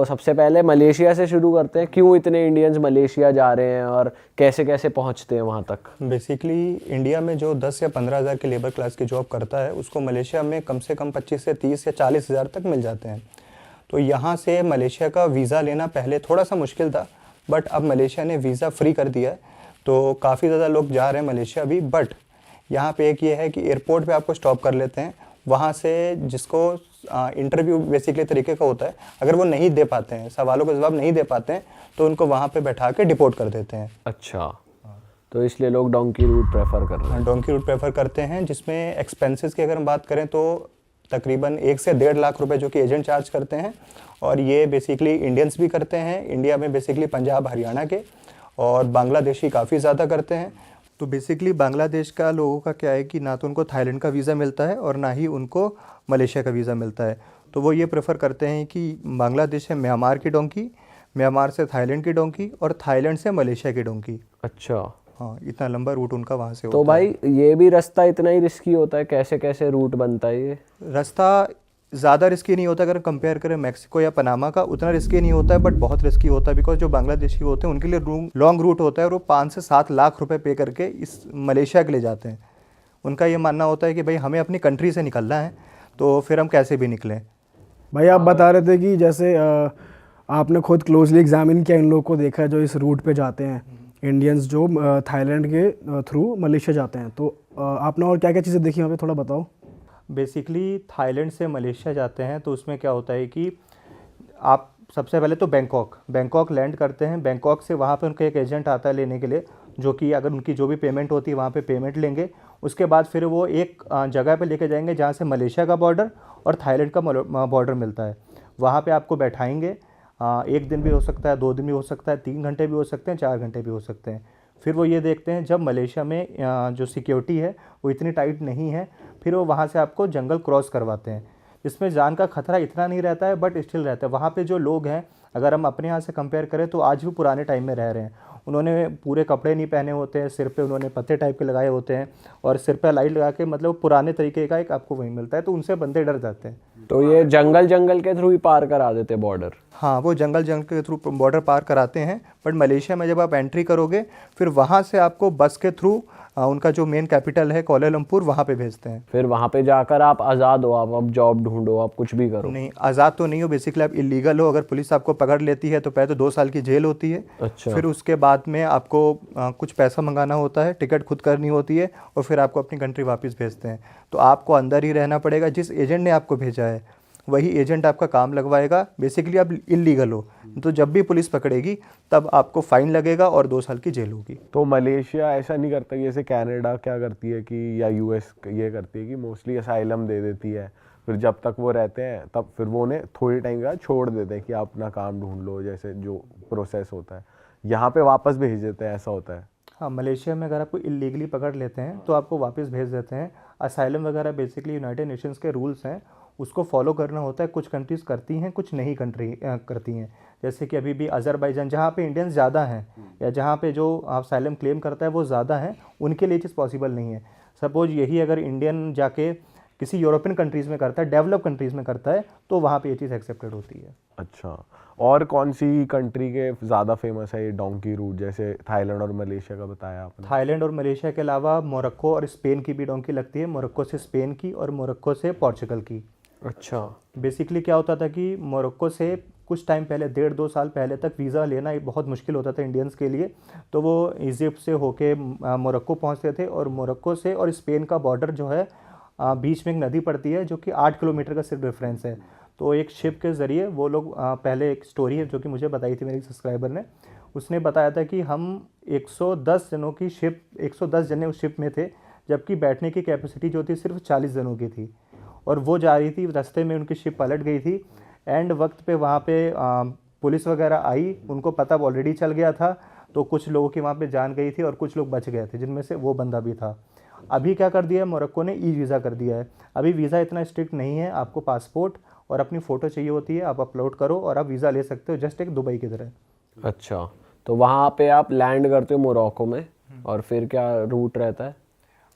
तो सबसे पहले मलेशिया से शुरू करते हैं, क्यों इतने इंडियंस मलेशिया जा रहे हैं और कैसे कैसे पहुंचते हैं वहां तक? बेसिकली इंडिया में जो 10 या 15 हज़ार की लेबर क्लास की जॉब करता है उसको मलेशिया में कम से कम 25 से 30 या 40 हज़ार तक मिल जाते हैं। तो यहाँ से मलेशिया का वीज़ा लेना पहले थोड़ा सा मुश्किल था, बट अब मलेशिया ने वीज़ा फ्री कर दिया है, तो काफ़ी ज़्यादा लोग जा रहे हैं मलेशिया भी। बट यहाँ पे एक ये है कि एयरपोर्ट पे आपको स्टॉप कर लेते हैं, वहाँ से जिसको इंटरव्यू बेसिकली तरीके का होता है, अगर वो नहीं दे पाते हैं, सवालों का जवाब नहीं दे पाते हैं, तो उनको वहाँ पे बैठा के डिपोर्ट कर देते हैं। अच्छा, तो इसलिए लोग डोंकी रूट प्रेफर कर रहे हैं। डोंकी रूट प्रेफर करते हैं, जिसमें एक्सपेंसेस की अगर हम बात करें तो तकरीबन 1 से 1.5 लाख रुपए जो कि एजेंट चार्ज करते हैं, और ये बेसिकली इंडियंस भी करते हैं, इंडिया में बेसिकली पंजाब हरियाणा के, और बांग्लादेशी काफ़ी ज़्यादा करते हैं। तो बेसिकली बांग्लादेश का लोगों का क्या है कि ना तो उनको थाईलैंड का वीज़ा मिलता है और ना ही उनको मलेशिया का वीज़ा मिलता है, तो वो ये प्रेफर करते हैं कि बांग्लादेश से म्यांमार की डोंकी, म्यांमार से थाईलैंड की डोंकी, और थाईलैंड से मलेशिया की डोंकी। अच्छा, हाँ, इतना लंबा रूट उनका वहाँ से तो होता है। भाई ये भी रास्ता इतना ही रिस्की होता है? कैसे कैसे रूट बनता है ये? रास्ता ज़्यादा रिस्की नहीं होता, अगर कंपेयर करें मैक्सिको या पनामा का, उतना रिस्की नहीं होता है, बट बहुत रिस्की होता है, बिकॉज जो बांग्लादेशी होते हैं उनके लिए लॉन्ग रूट होता है, और वो 5 से 7 लाख रुपए पे करके इस मलेशिया के लिए जाते हैं। उनका ये मानना होता है कि भाई हमें अपनी कंट्री से निकलना है, तो फिर हम कैसे भी निकलें। भाई आप बता रहे थे कि जैसे आपने खुद क्लोजली एग्जामिन किया इन लोगों को, देखा जो इस रूट पे जाते हैं इंडियंस जो थाईलैंड के थ्रू मलेशिया जाते हैं, तो आपने और क्या क्या चीज़ें देखी वहाँ पे, थोड़ा बताओ। बेसिकली थाईलैंड से मलेशिया जाते हैं तो उसमें क्या होता है कि आप सबसे पहले तो बैंकॉक लैंड करते हैं। बैंकॉक से वहाँ पे उनका एक एजेंट आता है लेने के लिए, जो कि अगर उनकी जो भी पेमेंट होती है वहाँ पे पेमेंट लेंगे। उसके बाद फिर वो एक जगह पे लेके जाएंगे जहाँ से मलेशिया का बॉर्डर और थाईलैंड का बॉर्डर मिलता है। वहाँ पे आपको बैठाएंगे, 1 दिन भी हो सकता है, 2 दिन भी हो सकता है, 3 घंटे भी हो सकते हैं, 4 घंटे भी हो सकते हैं। फिर वो ये देखते हैं, जब मलेशिया में जो सिक्योरिटी है वो इतनी टाइट नहीं है, फिर वो वहाँ से आपको जंगल क्रॉस करवाते हैं, जिसमें जान का खतरा इतना नहीं रहता है, बट स्टिल रहता है। वहाँ पे जो लोग हैं, अगर हम अपने यहाँ से कंपेयर करें तो आज भी पुराने टाइम में रह रहे हैं। उन्होंने पूरे कपड़े नहीं पहने होते हैं, सिर पे उन्होंने पत्ते टाइप के लगाए होते हैं, और सिर पे लाइट लगा के, मतलब पुराने तरीके का एक आपको वही मिलता है, तो उनसे बंदे डर जाते हैं। तो ये जंगल के थ्रू ही पार करा देते बॉर्डर? हाँ, वो जंगल के थ्रू बॉर्डर पार कराते हैं, बट मलेशिया में जब आप एंट्री करोगे, फिर वहाँ से आपको बस के थ्रू उनका जो मेन कैपिटल है कोलालमपुर, वहाँ पे भेजते हैं। फिर वहाँ पे जाकर आप आज़ाद हो, आप अब जॉब ढूंढो, आप कुछ भी करो? नहीं, आज़ाद तो नहीं हो, बेसिकली आप इलीगल हो। अगर पुलिस आपको पकड़ लेती है तो पहले तो 2 साल की जेल होती है। अच्छा। फिर उसके बाद में आपको कुछ पैसा मंगाना होता है, टिकट खुद करनी होती है, और फिर आपको अपनी कंट्री वापस भेजते हैं। तो आपको अंदर ही रहना पड़ेगा, जिस एजेंट ने आपको भेजा है वही एजेंट आपका काम लगवाएगा। बेसिकली आप इलीगल हो, तो जब भी पुलिस पकड़ेगी तब आपको फाइन लगेगा और 2 साल की जेल होगी। तो मलेशिया ऐसा नहीं करता कि जैसे कनाडा क्या करती है कि, या यूएस ये करती है कि मोस्टली असाइलम दे देती है, फिर जब तक वो रहते हैं तब फिर वो उन्हें थोड़ी टाइम के बाद छोड़ देते हैं कि आप अपना काम ढूंढ लो, जैसे जो प्रोसेस होता है यहाँ पे वापस भेज देते हैं, ऐसा होता है? हाँ, मलेशिया में अगर आपको इलीगली पकड़ लेते हैं तो आपको वापस भेज देते हैं। असाइलम वगैरह बेसिकली यूनाइटेड नेशंस के रूल्स हैं, उसको फॉलो करना होता है। कुछ कंट्रीज़ करती हैं, कुछ नहीं करती हैं। जैसे कि अभी भी अज़रबैजान, जहाँ पे इंडियंस ज़्यादा हैं या जहाँ पे जो असाइलम क्लेम करता है वो ज़्यादा है, उनके लिए चीज़ पॉसिबल नहीं है। सपोज यही अगर इंडियन जाके किसी यूरोपियन कंट्रीज़ में करता है, डेवलप कंट्रीज़ में करता है, तो वहाँ पे ये चीज़ एक्सेप्टेड होती है। अच्छा, और कौन सी कंट्री के ज़्यादा फेमस है ये डोंकी रूट? जैसे थाईलैंड और मलेशिया का बताया आपने। थाईलैंड और मलेशिया के अलावा मोरक्को और स्पेन की भी डोंकी लगती है, मोरक्को से स्पेन की और मोरक्को से पोर्चुगल की। अच्छा। बेसिकली क्या होता था कि मोरक्को से कुछ टाइम पहले, 1.5-2 साल पहले तक वीज़ा लेना बहुत मुश्किल होता था इंडियंस के लिए, तो वो इजिप्ट से होके मोरक्को पहुंचते थे, और मोरक्को से और स्पेन का बॉर्डर जो है, बीच में एक नदी पड़ती है जो कि 8 किलोमीटर का सिर्फ डिफरेंस है। तो एक शिप के ज़रिए वो लोग, पहले एक स्टोरी है जो कि मुझे बताई थी मेरी सब्सक्राइबर ने, उसने बताया था कि हम 110 जनों की शिप, 110 जने उस शिप में थे, जबकि बैठने की कैपेसिटी जो थी सिर्फ 40 जनों की थी, और वो जा रही थी, रास्ते में उनकी शिप पलट गई थी। एंड वक्त पे वहाँ पे पुलिस वगैरह आई, उनको पता ऑलरेडी चल गया था, तो कुछ लोगों की वहाँ पे जान गई थी और कुछ लोग बच गए थे, जिनमें से वो बंदा भी था। अभी क्या कर दिया है मोरक्को ने, ई वीज़ा कर दिया है। अभी वीज़ा इतना स्ट्रिक्ट नहीं है, आपको पासपोर्ट और अपनी फ़ोटो चाहिए होती है, आप अपलोड करो और आप वीज़ा ले सकते हो, जस्ट एक दुबई की तरह। अच्छा, तो वहाँ पे आप लैंड करते हो मोरक्को में, और फिर क्या रूट रहता है?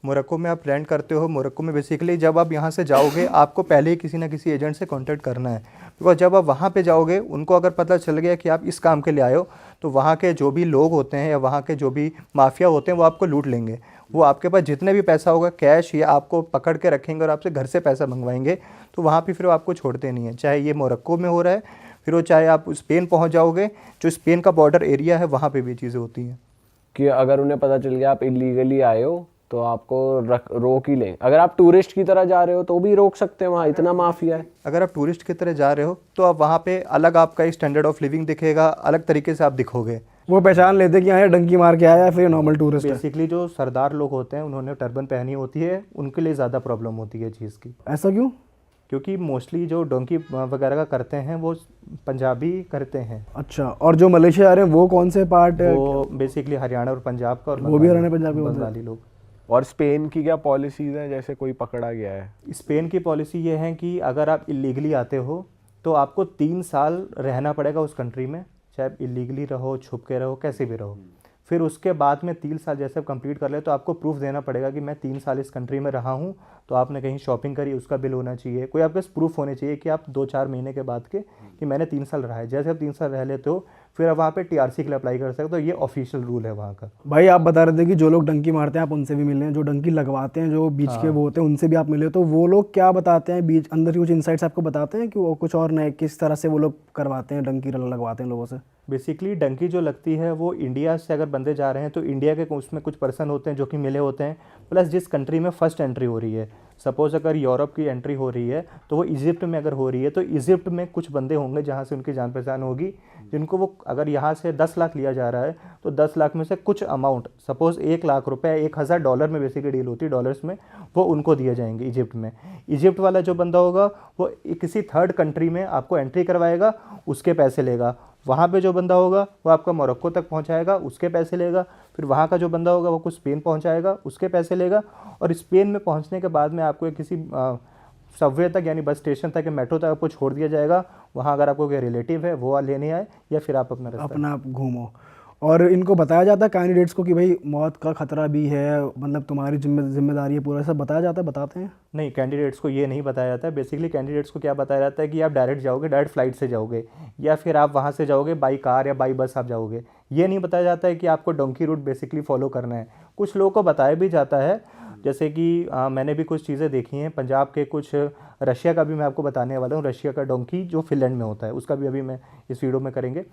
मोरक्को में आप लैंड करते हो। मोरक्को में बेसिकली जब आप यहाँ से जाओगे आपको पहले ही किसी ना किसी एजेंट से कांटेक्ट करना है, बिकॉज जब आप वहाँ पे जाओगे उनको अगर पता चल गया कि आप इस काम के लिए आए हो तो वहाँ के जो भी लोग होते हैं या वहाँ के जो भी माफिया होते हैं वो आपको लूट लेंगे। वो आपके पास जितने भी पैसा होगा कैश या आपको पकड़ के रखेंगे और आपसे घर से पैसा मंगवाएंगे, तो वहाँ पे फिर वो आपको छोड़ते नहीं है। चाहे ये मोरक्को में हो रहा है, फिर वो चाहे आप स्पेन पहुँच जाओगे, जो स्पेन का बॉर्डर एरिया है वहाँ पर भी चीज़ें होती हैं कि अगर उन्हें पता चल गया आप इलीगली आए हो तो आपको रोक ही लेंगे। अगर आप टूरिस्ट की तरह जा रहे हो तो भी रोक सकते हैं, वहाँ इतना माफिया है। अगर आप टूरिस्ट की तरह जा रहे हो तो आप वहाँ पे अलग आपका एक स्टैंडर्ड ऑफ लिविंग दिखेगा, अलग तरीके से आप दिखोगे। वो पहचान लेते कि यहाँ डंकी मार के आया या फिर नॉर्मल टूरिस्ट है। बेसिकली जो सरदार लोग होते हैं उन्होंने टर्बन पहनी होती है, उनके लिए ज़्यादा प्रॉब्लम होती है चीज़ की। ऐसा क्यों? क्योंकि मोस्टली जो डोंकी वगैरह का करते हैं वो पंजाबी करते हैं। अच्छा, और जो मलेशिया आ रहे हैं वो कौन से पार्ट है? वो बेसिकली हरियाणा और पंजाब का, और वो भी हरियाणा पंजाबी होते हैं। बंगाली लोग। और स्पेन की क्या पॉलिसीज हैं, जैसे कोई पकड़ा गया है? स्पेन की पॉलिसी ये है कि अगर आप इलीगली आते हो तो आपको 3 साल रहना पड़ेगा उस कंट्री में, चाहे आप इलीगली रहो, छुप के रहो, कैसे भी रहो। फिर उसके बाद में 3 साल जैसे आप कंप्लीट कर ले तो आपको प्रूफ देना पड़ेगा कि मैं 3 साल इस कंट्री में रहा हूँ। तो आपने कहीं शॉपिंग करी, उसका बिल होना चाहिए, कोई आपके पास प्रूफ होने चाहिए कि आप 2-4 महीने के बाद के कि मैंने 3 साल रहा है। जैसे आप 3 साल रह लेते हो फिर आप वहाँ पे टीआरसी के लिए अप्लाई कर सकते हो। तो ये ऑफिशियल रूल है वहाँ का। भाई आप बता रहे थे कि जो लोग डंकी मारते हैं आप उनसे भी मिले हैं, जो डंकी लगवाते हैं, जो बीच के वो होते हैं उनसे भी आप मिले, तो वो लोग क्या बताते हैं बीच अंदर की कुछ इनसाइट्स आपको बताते हैं कि वो कुछ और नए किस तरह से वो लोग करवाते हैं, डंकी लगवाते हैं लोगों से? बेसिकली डंकी जो लगती है वो इंडिया से अगर बंदे जा रहे हैं तो इंडिया के उसमें कुछ पर्सन होते हैं जो कि मिले होते हैं, प्लस जिस कंट्री में फर्स्ट एंट्री हो रही है। सपोज़ अगर यूरोप की एंट्री हो रही है तो वो इजिप्ट में अगर हो रही है तो इजिप्ट में कुछ बंदे होंगे जहाँ से उनकी जान पहचान होगी, जिनको वो अगर यहाँ से 10 लाख लिया जा रहा है तो 10 लाख में से कुछ अमाउंट, सपोज़ 1 लाख रुपए, 1000 डॉलर में बेसिकली डील होती है, डॉलर्स में, वो उनको दिए जाएंगे इजिप्ट में। इजिप्ट वाला जो बंदा होगा वो किसी थर्ड कंट्री में आपको एंट्री करवाएगा, उसके पैसे लेगा। वहाँ पे जो बंदा होगा वो आपका मोरक्को तक पहुँचाएगा, उसके पैसे लेगा। फिर वहाँ का जो बंदा होगा वो कुछ स्पेन पहुँचाएगा, उसके पैसे लेगा। और स्पेन में पहुँचने के बाद में आपको किसी सबवे तक यानी बस स्टेशन तक या मेट्रो तक आपको छोड़ दिया जाएगा। वहाँ अगर आपको कोई रिलेटिव है वो लेने आए या फिर आप अपना आप घूमो। और इनको बताया जाता है कैंडिडेट्स को कि भाई मौत का खतरा भी है, मतलब तुम्हारी जिम्मेदारी है, पूरा सब बताया जाता है? बताते हैं? नहीं, कैंडिडेट्स को ये नहीं बताया जाता है। बेसिकली कैंडिडेट्स को क्या बताया जाता है कि आप डायरेक्ट जाओगे, डायरेक्ट फ्लाइट से जाओगे, या फिर आप वहाँ से जाओगे बाई कार या बाई बस आप जाओगे। ये नहीं बताया जाता है कि आपको डोंकी रूट बेसिकली फॉलो करना है। कुछ लोगों को बताया भी जाता है, जैसे कि मैंने भी कुछ चीज़ें देखी हैं पंजाब के कुछ, रशिया का भी मैं आपको बताने वाला हूँ। रशिया का डोंकी जो फिनलैंड में होता है उसका भी अभी मैं इस वीडियो में करेंगे।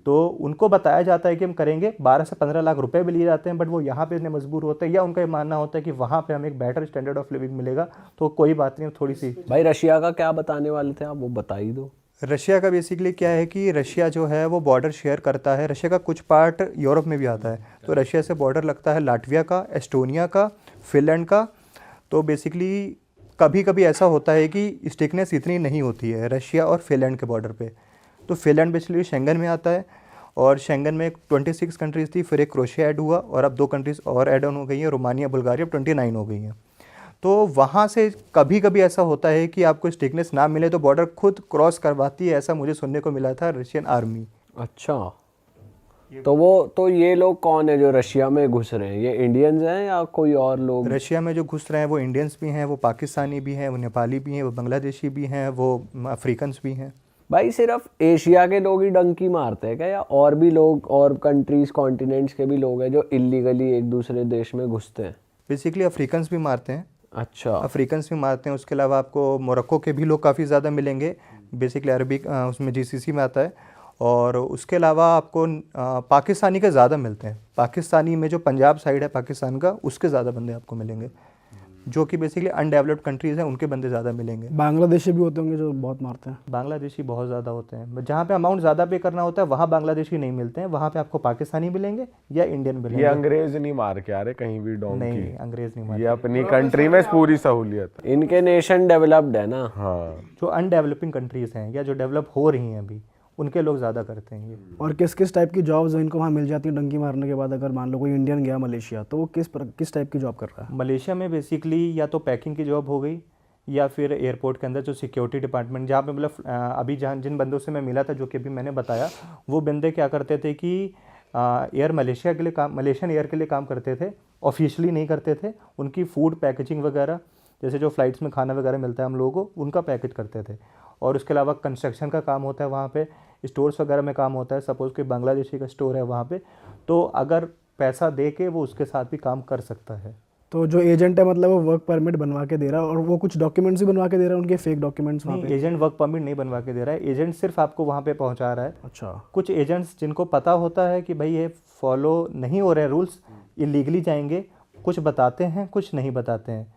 तो उनको बताया जाता है कि हम करेंगे, 12 से 15 लाख रुपए भी लिए जाते हैं, बट वो यहाँ पे इतने मजबूर होते हैं या उनका ये मानना होता है कि वहाँ पे हमें एक बेटर स्टैंडर्ड ऑफ लिविंग मिलेगा, तो कोई बात नहीं, थोड़ी सी। भाई रशिया का क्या बताने वाले थे आप, वो बता ही दो। रशिया का बेसिकली क्या है कि रशिया जो है वो बॉर्डर शेयर करता है। रशिया का कुछ पार्ट यूरोप में भी आता है, तो रशिया से बॉर्डर लगता है लाटविया का, एस्टोनिया का, फिनलैंड का। तो बेसिकली कभी कभी ऐसा होता है कि स्टिकनेस इतनी नहीं होती है रशिया और फिनलैंड के बॉर्डर पे। तो फिनलैंड बेसिकली शेंगन में आता है, और शेंगन में 26 कंट्रीज़ थी, फिर एक क्रोशिया ऐड हुआ और अब 2 कंट्रीज़ और ऐड ऑन हो गई हैं, रोमानिया, बुल्गारिया, 29 हो गई हैं। तो वहाँ से कभी कभी ऐसा होता है कि आपको स्टिकनेस ना मिले तो बॉर्डर खुद क्रॉस करवाती है, ऐसा मुझे सुनने को मिला था रशियन आर्मी। अच्छा, तो ये लोग कौन है जो रशिया में घुस रहे हैं? ये इंडियंस हैं या कोई और लोग? रशिया में जो घुस रहे हैं वो इंडियंस भी हैं, वो पाकिस्तानी भी हैं, वो नेपाली भी हैं, वो बांग्लादेशी भी हैं, वो अफ्रीकन्स भी हैं। भाई सिर्फ एशिया के लोग ही डंकी मारते हैं क्या, या और भी लोग और कंट्रीज कॉन्टिनेंट्स के भी लोग हैं जो इलीगली एक दूसरे देश में घुसते हैं? बेसिकली अफ्रीकन्स भी मारते हैं। अच्छा, अफ्रीकन्स भी मारते हैं। उसके अलावा आपको मोरक्को के भी लोग काफ़ी ज़्यादा मिलेंगे, बेसिकली अरबिक उसमें जीसीसी में आता है। और उसके अलावा आपको पाकिस्तानी के ज़्यादा मिलते हैं। पाकिस्तानी में जो पंजाब साइड है पाकिस्तान का, उसके ज़्यादा बंदे आपको मिलेंगे, जो कि बेसिकली अनडेवलप्ड कंट्रीज़ हैं, उनके बंदे ज़्यादा मिलेंगे। बांग्लादेशी भी होते होंगे जो बहुत मारते हैं? बांग्लादेशी बहुत ज़्यादा होते हैं। जहाँ पे अमाउंट ज़्यादा पे करना होता है वहाँ बांग्लादेशी नहीं मिलते हैं, वहाँ पे आपको पाकिस्तानी मिलेंगे या इंडियन मिलेंगे। ये अंग्रेज नहीं मार के आ रहे कहीं भी डोंकी? नहीं, अंग्रेज नहीं मारते। ये अपनी कंट्री में पूरी सहूलियत। इनके नेशन डेवलप्ड है ना? हाँ, जो अनडेवलपिंग कंट्रीज़ हैं या जो डेवलप हो रही हैं अभी, उनके लोग ज़्यादा करते हैं ये। और किस किस टाइप की जॉब्स इनको वहाँ मिल जाती हैं डंकी मारने के बाद? अगर मान लो कोई इंडियन गया मलेशिया तो वो किस टाइप की जॉब कर रहा है? मलेशिया में बेसिकली या तो पैकिंग की जॉब हो गई या फिर एयरपोर्ट के अंदर जो सिक्योरिटी डिपार्टमेंट, जहाँ पे मतलब अभी जहाँ जिन बंदों से मैं मिला था, जो कि अभी मैंने बताया, वो बंदे क्या करते थे कि एयर मलेशिया के लिए काम, मलेशियन एयर के लिए काम करते थे। ऑफिशियली नहीं करते थे, उनकी फूड पैकेजिंग वगैरह, जैसे जो फ्लाइट्स में खाना वगैरह मिलता है हम लोगों को, उनका पैकेज करते थे। और उसके अलावा कंस्ट्रक्शन का काम होता है वहाँ पे, स्टोर्स वगैरह में काम होता है। सपोज़ कि बांग्लादेशी का स्टोर है वहाँ पे, तो अगर पैसा दे के वो उसके साथ भी काम कर सकता है। तो जो एजेंट है मतलब वो वर्क परमिट बनवा के दे रहा है और वो कुछ डॉक्यूमेंट्स भी बनवा के दे रहा है, उनके फेक डॉक्यूमेंट्स वहाँ नहीं, पे? एजेंट वर्क परमिट नहीं बनवा के दे रहा है, एजेंट सिर्फ आपको वहाँ पे पहुँचा रहा है। अच्छा। कुछ एजेंट्स जिनको पता होता है कि भाई ये फॉलो नहीं हो रहे रूल्स, इलीगली जाएंगे, कुछ बताते हैं कुछ नहीं बताते हैं,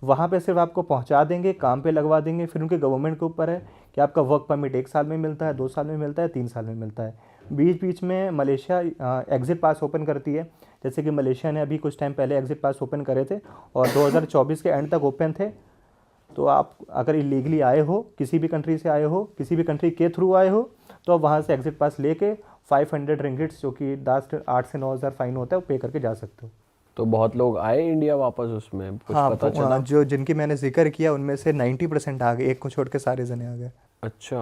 वहाँ पे सिर्फ आपको पहुँचा देंगे, काम पे लगवा देंगे। फिर उनके गवर्नमेंट के ऊपर है कि आपका वर्क परमिट 1 साल में मिलता है, 2 साल में मिलता है, 3 साल में मिलता है। बीच बीच में मलेशिया एग्ज़िट पास ओपन करती है, जैसे कि मलेशिया ने अभी कुछ टाइम पहले एग्ज़िट पास ओपन करे थे और 2024 के एंड तक ओपन थे। तो आप अगर इलीगली आए हो, किसी भी कंट्री से आए हो, किसी भी कंट्री के थ्रू आए हो, तो आप वहाँ से एग्ज़िट पास लेके 500 रिंगिट्स, जो कि 8 से 9 हज़ार फाइन होता है, वो पे करके जा सकते हो। तो बहुत लोग आए इंडिया वापस, उसमें कुछ पता चला? जो जिनकी मैंने जिक्र किया उनमें से 90% आ गए, एक को छोड़ के सारे जने आ गए। अच्छा।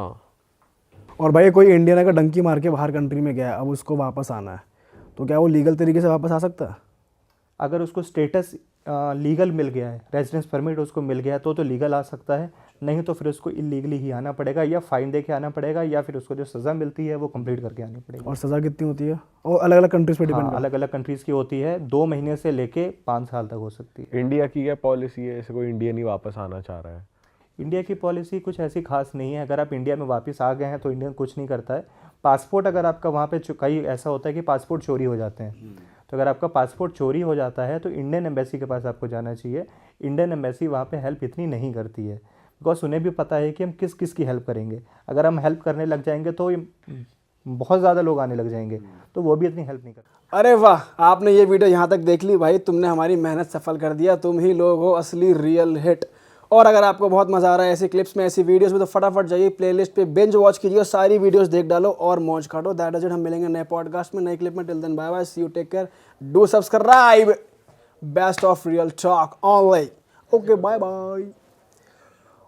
और भाई कोई इंडियन अगर डंकी मार के बाहर कंट्री में गया, अब उसको वापस आना है, तो क्या वो लीगल तरीके से वापस आ सकता है? अगर उसको स्टेटस लीगल मिल गया है, रेजिडेंस परमिट उसको मिल गया है, तो लीगल आ सकता है। नहीं तो फिर उसको इलीगली ही आना पड़ेगा, या फाइन दे के आना पड़ेगा, या फिर उसको जो सज़ा मिलती है वो कंप्लीट करके आनी पड़ेगी। और सज़ा कितनी होती है? और अलग अलग कंट्रीज पे डिपेंड हाँ, अलग अलग कंट्रीज़ की होती है, 2 महीने से लेके 5 साल तक हो सकती है। इंडिया की क्या पॉलिसी है, ऐसे कोई इंडियन ही वापस आना चाह रहा है? इंडिया की पॉलिसी कुछ ऐसी खास नहीं है। अगर आप इंडिया में वापस आ गए हैं तो इंडियन कुछ नहीं करता है। पासपोर्ट अगर आपका वहाँ पे कई ऐसा होता है कि पासपोर्ट चोरी हो जाते हैं, तो अगर आपका पासपोर्ट चोरी हो जाता है तो इंडियन एम्बेसी के पास आपको जाना चाहिए। इंडियन एम्बेसी वहाँ पे हेल्प इतनी नहीं करती है, बिकॉज उन्हें भी पता है कि हम किस किस की हेल्प करेंगे। अगर हम हेल्प करने लग जाएंगे तो बहुत ज़्यादा लोग आने लग जाएंगे, तो वो भी इतनी हेल्प नहीं करते। अरे वाह, आपने ये वीडियो यहाँ तक देख ली भाई, तुमने हमारी मेहनत सफल कर दिया। तुम ही लोग हो असली रियल हिट। और अगर आपको बहुत मज़ा आ रहा है ऐसी क्लिप्स में, ऐसी वीडियोस में, तो फटाफट जाइए प्लेलिस्ट पे बिंज वॉच कीजिए और सारी वीडियोस देख डालो और मौज काटो। That is it. हम मिलेंगे नए पॉडकास्ट में, नए क्लिप में। Till then bye bye, see you, take care, do subscribe. Best of Real Talk Online. Okay, bye bye.